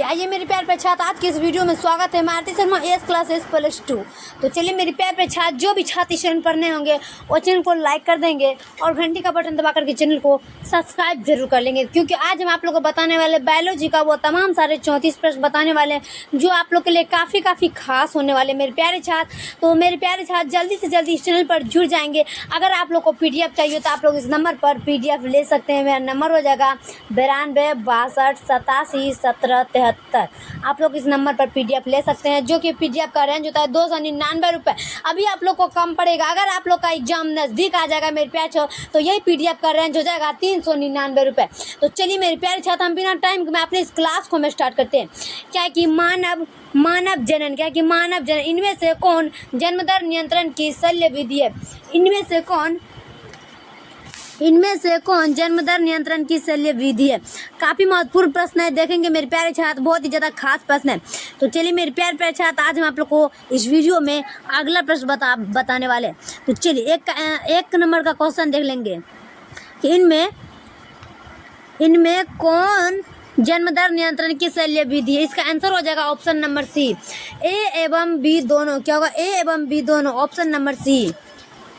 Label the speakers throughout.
Speaker 1: आइए मेरे प्यार पे छात्र, आज की इस वीडियो में स्वागत है। मैं आरती शर्मा, एस क्लास S+2। तो चलिए मेरे प्यार पे छात्र, जो भी छात्र इस चैनल पढ़ने होंगे वो चैनल को लाइक कर देंगे और घंटी का बटन दबा करके चैनल को सब्सक्राइब जरूर कर लेंगे, क्योंकि आज हम आप लोग को बताने वाले बायोलॉजी का वो तमाम सारे 34 प्रश्न बताने वाले हैं जो आप लोग के लिए काफ़ी खास होने वाले मेरे प्यारे छात्र। तो मेरे प्यारे छात्र जल्दी से जल्दी इस चैनल पर जुड़ जाएंगे। अगर आप लोग को PDF चाहिए तो आप लोग इस नंबर पर PDF ले सकते हैं। मेरा नंबर हो जाएगा 92 62 87 17 73। आप लोग इस नंबर पर PDF ले सकते हैं, जो कि PDF का रेंज होता है 299 रुपये। अभी आप लोग को कम पड़ेगा। अगर आप लोग का एग्जाम नज़दीक आ जाएगा मेरे प्यारे छात्र, तो यही PDF का रेंज हो जाएगा 399 रुपये। तो चलिए मेरे प्यारे छात्र, हम बिना टाइम में अपने इस क्लास को हम स्टार्ट करते हैं। क्या कि मानव जनन, क्या कि मानव जनन, इनमें से कौन जन्मदर नियंत्रण की शल्य विधि है? इनमें से कौन जन्मदर नियंत्रण की शल्य विधि है? काफ़ी महत्वपूर्ण प्रश्न है, देखेंगे मेरे प्यारे छात्र, बहुत ही ज़्यादा खास प्रश्न है। तो चलिए मेरे प्यारे छात्र, आज हम आप लोग को इस वीडियो में अगला प्रश्न बताने वाले हैं। तो चलिए एक नंबर का क्वेश्चन देख लेंगे कि इनमें कौन जन्मदर नियंत्रण की शल्य विधि है? इसका आंसर हो जाएगा ऑप्शन नंबर सी, A एवं B दोनों। क्या होगा? A एवं B दोनों, ऑप्शन नंबर सी।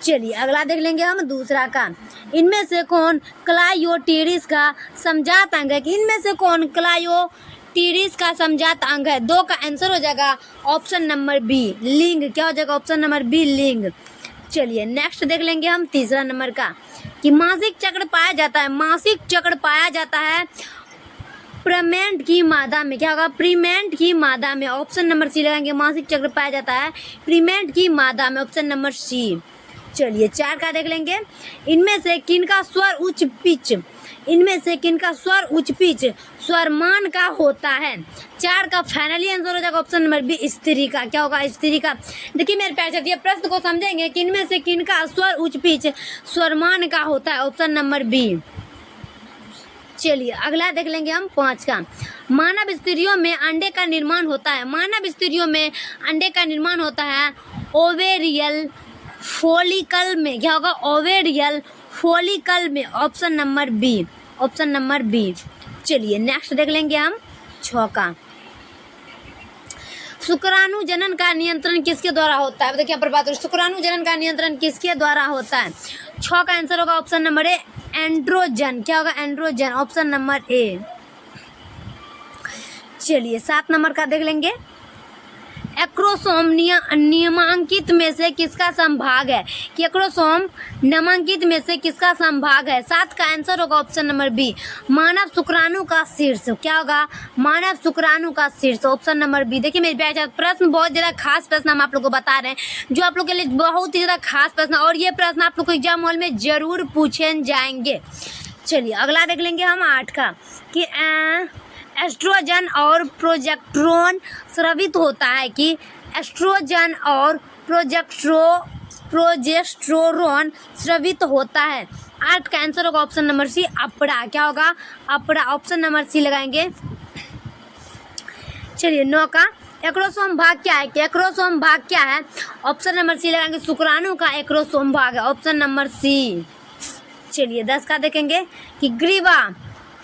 Speaker 1: चलिए अगला देख लेंगे हम दूसरा का। इनमें से कौन क्लायोटिरिस का समजात अंग है? कि इनमें से कौन क्लायोटिरिस का समजात अंग है? 2 का आंसर हो जाएगा ऑप्शन नंबर बी, लिंग। क्या हो जाएगा? ऑप्शन नंबर बी, लिंग। चलिए नेक्स्ट देख लेंगे हम तीसरा नंबर का कि मासिक चक्र पाया जाता है प्रीमेंट की मादा में। क्या होगा? प्रीमेंट की मादा में, ऑप्शन नंबर सी लगाएंगे। मासिक चक्र पाया जाता है प्रीमेंट की मादा में, ऑप्शन नंबर सी। चलिए 4 का देख लेंगे। इनमें से किनका स्वर उच्च पिच स्वरमान का होता है? 4 का फाइनली आंसर हो जाएगा ऑप्शन नंबर बी, स्त्री का। क्या होगा? स्त्री का। देखिए मेरे प्यारे छात्र, ये प्रश्न को समझेंगे कि इनमें से किनका स्वर उच्च पिच स्वरमान का होता है, ऑप्शन नंबर बी। चलिए अगला देख लेंगे हम 5 का। मानव स्त्रियों में अंडे का निर्माण होता है ओवेरियल फॉलिकल में। क्या होगा? ओवेरियल फॉलिकल में, ऑप्शन नंबर बी। चलिए नेक्स्ट देख लेंगे हम 6 का। शुक्राणु जनन का नियंत्रण किसके द्वारा होता है? देखिए यहाँ पर बात हो, शुक्राणु जनन का नियंत्रण किसके द्वारा होता है? 6 का आंसर होगा ऑप्शन नंबर ए, एंड्रोजन। क्या होगा? Androgen, option number A. चलिए 7 नंबर का देख लेंगे। एक्रोसोम नियमांकित में से किसका संभाग है? कि एक्रोसोम नामांकित में से किसका संभाग है? 7 का आंसर होगा ऑप्शन नंबर बी, मानव शुक्राणु का शीर्ष। क्या होगा? मानव शुक्राणु का शीर्ष, ऑप्शन नंबर बी। देखिए मेरे प्यारे छात्र, प्रश्न बहुत ज़्यादा खास प्रश्न हम आप लोग को बता रहे हैं, जो आप लोग के लिए बहुत ही ज़्यादा खास प्रश्न, और ये प्रश्न आप लोग को एग्जाम हॉल में जरूर पूछे जाएंगे। चलिए अगला देख लेंगे हम 8 का कि एस्ट्रोजन और प्रोजेस्टेरोन स्रावित होता है। कि एस्ट्रोजन और प्रोजेस्टेरोन स्रावित होता है। 8 का आंसर होगा ऑप्शन नंबर सी, अपरा। क्या होगा? अपरा, ऑप्शन नंबर सी लगाएंगे। चलिए 9 का एक्रोसोम भाग क्या है? कि एक्रोसोम भाग क्या है? ऑप्शन नंबर सी लगाएंगे, शुक्राणु का एक्रोसोम भाग है, ऑप्शन नंबर सी। चलिए 10 का देखेंगे कि ग्रीवा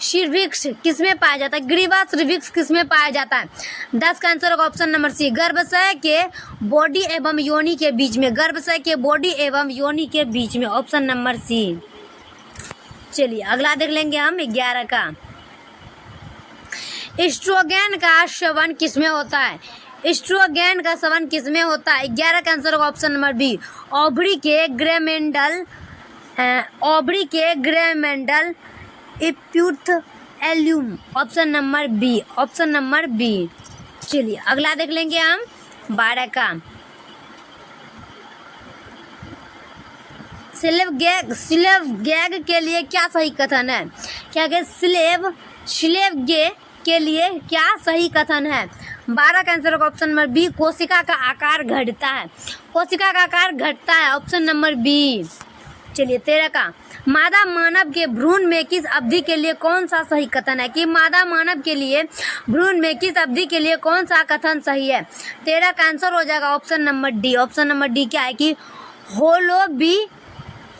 Speaker 1: सर्विक्स किसमें पाया जाता है? ग्रीवा सर्विक्स किसमें पाया जाता है? 10 का आंसर होगा ऑप्शन नंबर सी, गर्भाशय के बॉडी एवं योनि के बीच में। गर्भाशय के बॉडी एवं योनि के बीच में, ऑप्शन नंबर सी। चलिए अगला देख लेंगे हम 11 का। एस्ट्रोगेन का सेवन किसमें होता है? एस्ट्रोगेन का सेवन किसमें होता है? 11 का आंसर होगा ऑप्शन नंबर बी, ओवरी के ग्रेमेंडल इप्यूथेलियम, ऑप्शन नंबर बी। चलिए अगला देख लेंगे हम 12 का। स्लेव गैग के लिए क्या सही कथन है? क्या कि स्लेव गे के लिए क्या सही कथन है? 12 का आंसर होगा ऑप्शन नंबर बी, कोशिका का आकार घटता है। कोशिका का आकार घटता है, ऑप्शन नंबर बी। चलिए 13 का। मादा मानव के भ्रूण में किस अवधि के लिए कौन सा सही कथन है? कि मादा मानव के लिए भ्रूण में किस अवधि के लिए कौन सा कथन सही है? 13 का आंसर हो जाएगा option number D. Option number D क्या है? कि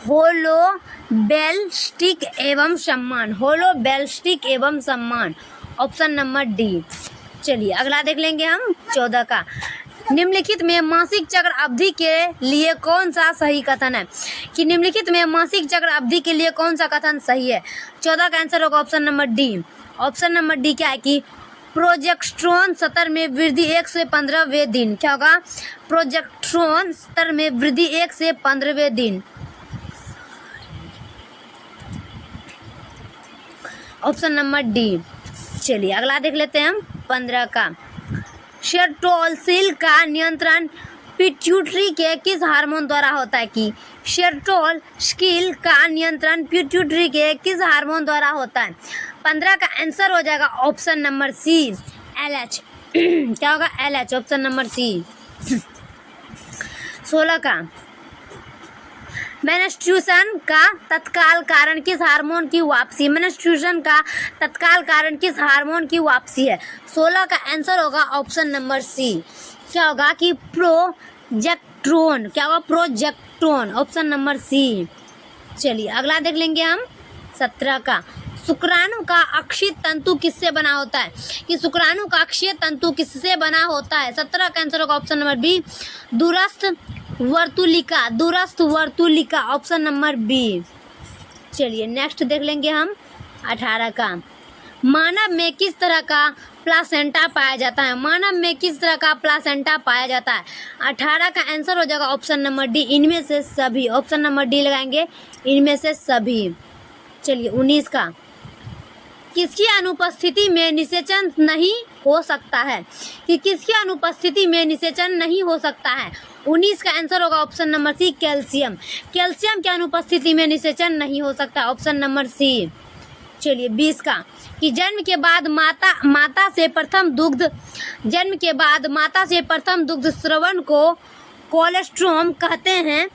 Speaker 1: होलोबेल्स्टिक एवं सम्मान, ऑप्शन नंबर डी। चलिए अगला देख लेंगे हम 14 का। निम्नलिखित में मासिक चक्र अवधि के लिए कौन सा सही कथन है, कि निम्नलिखित में मासिक चक्र अवधि के लिए कौन सा कथन सही है। 14 का आंसर होगा option number D. Option number D क्या है कि प्रोजेस्टेरोन स्तर में वृद्धि 1 से 15वें दिन। क्या होगा, प्रोजेस्टेरोन स्तर में वृद्धि 1 से 15वें दिन। Option number D. चलिए अगला देख लेते हैं हम 15 का। सेरोटोनिन का नियंत्रण पिट्यूटरी के किस हार्मोन द्वारा होता है, कि सेरोटोनिन का नियंत्रण पिट्यूटरी के किस हार्मोन द्वारा होता है। 15 का आंसर हो जाएगा ऑप्शन नंबर सी, LH। क्या होगा, LH, ऑप्शन नंबर सी। 16 का। मेंस्ट्रुएशन का तत्काल कारण किस हार्मोन की वापसी। मेंस्ट्रुएशन का तत्काल कारण किस हार्मोन की वापसी है। 16 का आंसर होगा ऑप्शन नंबर सी। क्या होगा कि प्रोजेस्टेरोन। क्या होगा, प्रोजेस्टेरोन, ऑप्शन नंबर सी। चलिए अगला देख लेंगे हम 17 का। शुक्राणु का अक्षीय तंतु किससे बना होता है, कि शुक्राणु का अक्षीय तंतु किससे बना होता है। 17 का आंसर होगा ऑप्शन नंबर बी, दूरस्थ वर्तुलिका। दूरस्थ वर्तुलिका, ऑप्शन नंबर बी। चलिए नेक्स्ट देख लेंगे हम 18 का। मानव में किस तरह का प्लासेंटा पाया जाता है। मानव में किस तरह का प्लासेंटा पाया जाता है। 18 का आंसर हो जाएगा ऑप्शन नंबर डी, इनमें से सभी। ऑप्शन नंबर डी लगाएंगे, इनमें से सभी। चलिए 19 का। किसकी अनुपस्थिति में निषेचन नहीं हो सकता है, कि किसकी अनुपस्थिति में निषेचन नहीं हो सकता है। 19 का आंसर होगा option number C, calcium. Calcium की अनुपस्थिति में निषेचन नहीं हो सकता, ऑप्शन नंबर सी। चलिए 20 का। कि जन्म के बाद माता से प्रथम दुग्ध स्रवण को कोलेस्ट्रोम कहते हैं।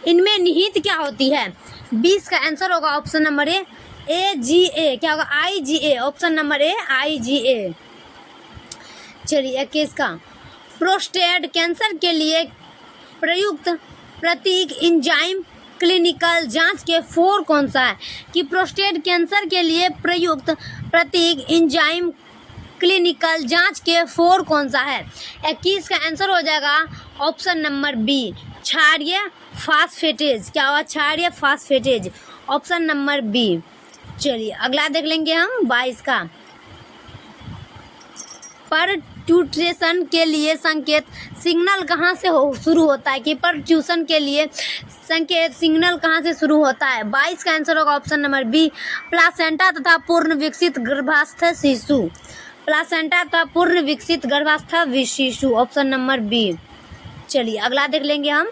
Speaker 1: इनमें निहित क्या होती है। 20 का आंसर होगा ऑप्शन नंबर ए, AGA। क्या होगा, IgA, option number A, IgA। चलिए 21 का। प्रोस्टेट कैंसर के लिए प्रयुक्त प्रतीक एंजाइम क्लिनिकल जांच के 4 कौन सा है, कि प्रोस्टेट कैंसर के लिए प्रयुक्त प्रतीक एंजाइम क्लिनिकल जांच के 4 कौन सा है। 21 का आंसर हो जाएगा ऑप्शन नंबर बी, क्षारीय फास्फेटेज। क्या होगा, क्षारीय फास्फेटेज, ऑप्शन नंबर बी। चलिए अगला देख लेंगे हम 22 का। परट्यूटेशन के लिए संकेत सिग्नल कहाँ से शुरू होता है, कि परट्यूशन के लिए संकेत सिग्नल कहाँ से शुरू होता है। 22 का आंसर होगा ऑप्शन नंबर बी, प्लासेंटा तथा पूर्ण विकसित गर्भास्थ शिशु। प्लासेंटा तथा पूर्ण विकसित गर्भास्थ शिशु, ऑप्शन नंबर बी। चलिए अगला देख लेंगे हम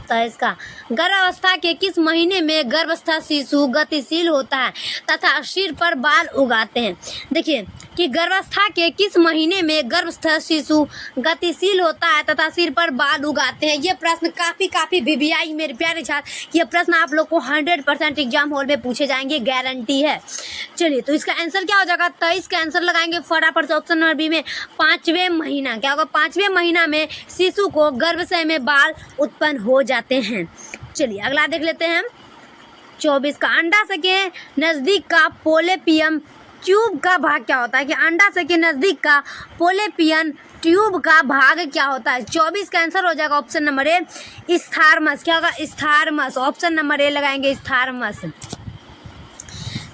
Speaker 1: 23 का। गर्भावस्था के किस महीने में गर्भस्थ शिशु गतिशील होता है तथा सिर पर बाल उगाते हैं। देखिए कि गर्भावस्था के किस महीने में गर्भस्थ शिशु गतिशील होता है तथा सिर पर बाल उगाते हैं। ये प्रश्न काफ़ी VVI मेरे प्यारे छात्र, ये प्रश्न आप लोग को 100% एग्जाम हॉल में पूछे जाएंगे, गारंटी है। चलिए तो इसका आंसर क्या हो जाएगा, 23 का आंसर लगाएंगे फटाफट से ऑप्शन नंबर बी में, 5वें महीना। क्या होगा, 5वें महीना में शिशु को गर्भाशय में बाल उत्पन्न हो जाते हैं। चलिए अगला देख लेते हैं हम 24 का। अंडाशय के नज़दीक का पोलेपियम ट्यूब का भाग क्या होता है, कि अंडाशय के नज़दीक का पोलेपियन ट्यूब का भाग क्या होता है। 24 का आंसर हो जाएगा ऑप्शन नंबर ए, स्थार्मस। क्या होगा, स्थार्मस, ऑप्शन नंबर ए लगाएंगे, स्थार्मस।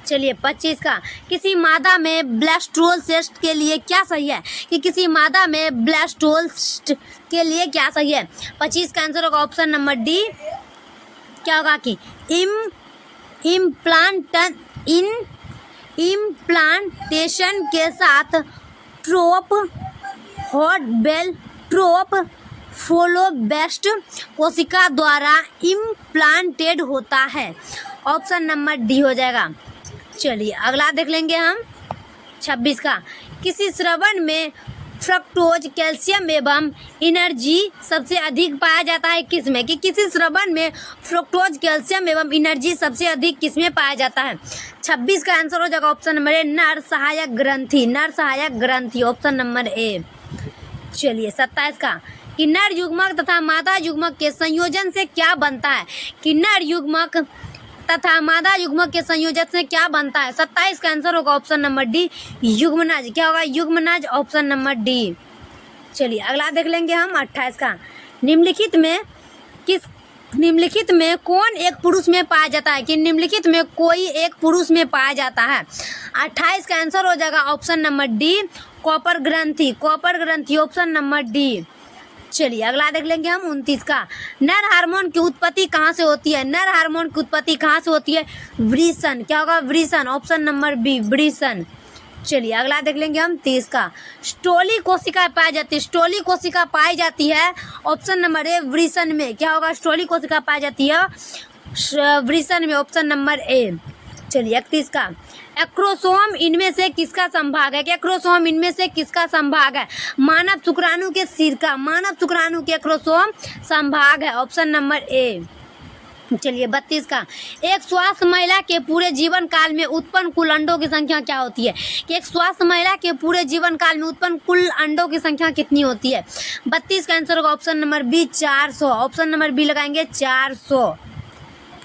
Speaker 1: चलिए 25 का। किसी मादा में ब्लास्टोसिस्ट के लिए क्या सही है, कि किसी मादा में ब्लास्टोसिस्ट के लिए क्या सही है। 25 का आंसर होगा ऑप्शन नंबर डी, क्या होगा कि इम्प्लांटेशन के साथ ट्रोप हॉट बेल ट्रोप फोलोबेस्ट कोशिका द्वारा इम्प्लांटेड होता है। ऑप्शन नंबर डी हो जाएगा। चलिए अगला देख लेंगे हम 26 का। किसी श्रवण में फ्रक्टोज कैल्शियम एवं एनर्जी सबसे अधिक पाया जाता है किसमें, कि किसी श्रवण में फ्रक्टोज कैल्शियम एवं एनर्जी सबसे अधिक किसमें पाया जाता है। 26 का आंसर हो जाएगा ऑप्शन नंबर ए, नर सहायक ग्रंथि। नर सहायक ग्रंथि, ऑप्शन नंबर ए। चलिए 27 का। कि नर युग्मक तथा मादा युग्मक के संयोजन से क्या बनता है, कि नर युग्मक तथा मादा युग्मक के संयोजन से क्या बनता है? 27 का आंसर होगा ऑप्शन नंबर डी, युग्मनज। क्या होगा? युग्मनज, ऑप्शन नंबर डी। चलिए अगला देख लेंगे हम 28 का। निम्नलिखित में कौन एक पुरुष में पाया जाता है? कि निम्नलिखित में कोई एक पुरुष में पाया जाता है। 28 का आंसर हो जाएगा ऑप्शन नंबर डी, कॉपर ग्रंथि। कॉपर ग्रंथि, ऑप्शन नंबर डी। चलिए अगला देख लेंगे हम 29 का। नर हार्मोन की उत्पत्ति कहाँ से होती है? नर हार्मोन की उत्पत्ति कहाँ से होती है? वृषण। क्या होगा? वृषण, ऑप्शन नंबर बी, वृषण। चलिए अगला देख लेंगे हम 30 का। स्टोली कोशिका पाई जाती है। स्टोली कोशिका पाई जाती है ऑप्शन नंबर ए, वृषण में। क्या होगा? स्टोली कोशिका पाई जाती है वृषण में, ऑप्शन नंबर ए। चलिए 31 का। एक्रोसोम इनमें से किसका संभाग है? एक्रोसोम इनमें से किसका संभाग है? मानव शुक्राणु के सिर का। मानव शुक्राणु के एक्रोसोम संभाग है, ऑप्शन नंबर ए। चलिए 32 का। एक स्वस्थ महिला के पूरे जीवन काल में उत्पन्न कुल अंडों की संख्या क्या होती है? कि एक स्वस्थ महिला के पूरे जीवन काल में उत्पन्न कुल अंडों की संख्या कितनी होती है? 32 का आंसर होगा option number B, 400। Option number B लगाएंगे, 400।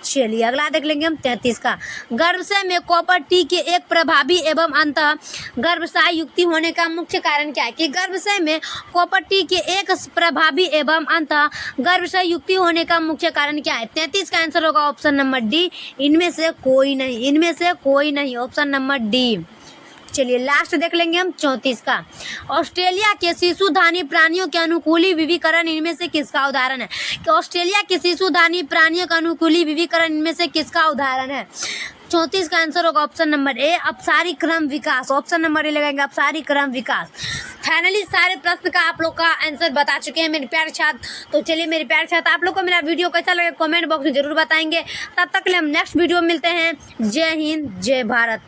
Speaker 1: चलिए अगला देख लेंगे हम 33 का। गर्भाशय में कॉपर टी के एक प्रभावी एवं अंतः गर्भाशय युक्ति होने का मुख्य कारण क्या है? कि गर्भाशय में कॉपर टी के एक प्रभावी एवं अंतः गर्भाशय युक्ति होने का मुख्य कारण क्या है? 33 का आंसर होगा ऑप्शन नंबर डी, इनमें से कोई नहीं। इनमें से कोई नहीं, ऑप्शन नंबर डी। चलिए लास्ट देख लेंगे हम 34 का। ऑस्ट्रेलिया के शिशुधानी प्राणियों के अनुकूली विविकरण इनमें से किसका उदाहरण है? कि ऑस्ट्रेलिया के शिशुधानी प्राणियों का अनुकूली विविकरण इनमें से किसका उदाहरण है? 34 का आंसर होगा ऑप्शन नंबर ए, अपसारी क्रम विकास। ऑप्शन नंबर ए लगाएंगे, अपसारी क्रम विकास। फाइनली सारे प्रश्न का आप लोग का आंसर बता चुके हैं मेरे प्यारे छात्र। तो चलिए मेरे प्यारे छात्र, आप लोग को मेरा वीडियो कैसा लगे कमेंट बॉक्स में जरूर बताएंगे। तब तक के लिए हम नेक्स्ट वीडियो में मिलते हैं। जय हिंद, जय भारत।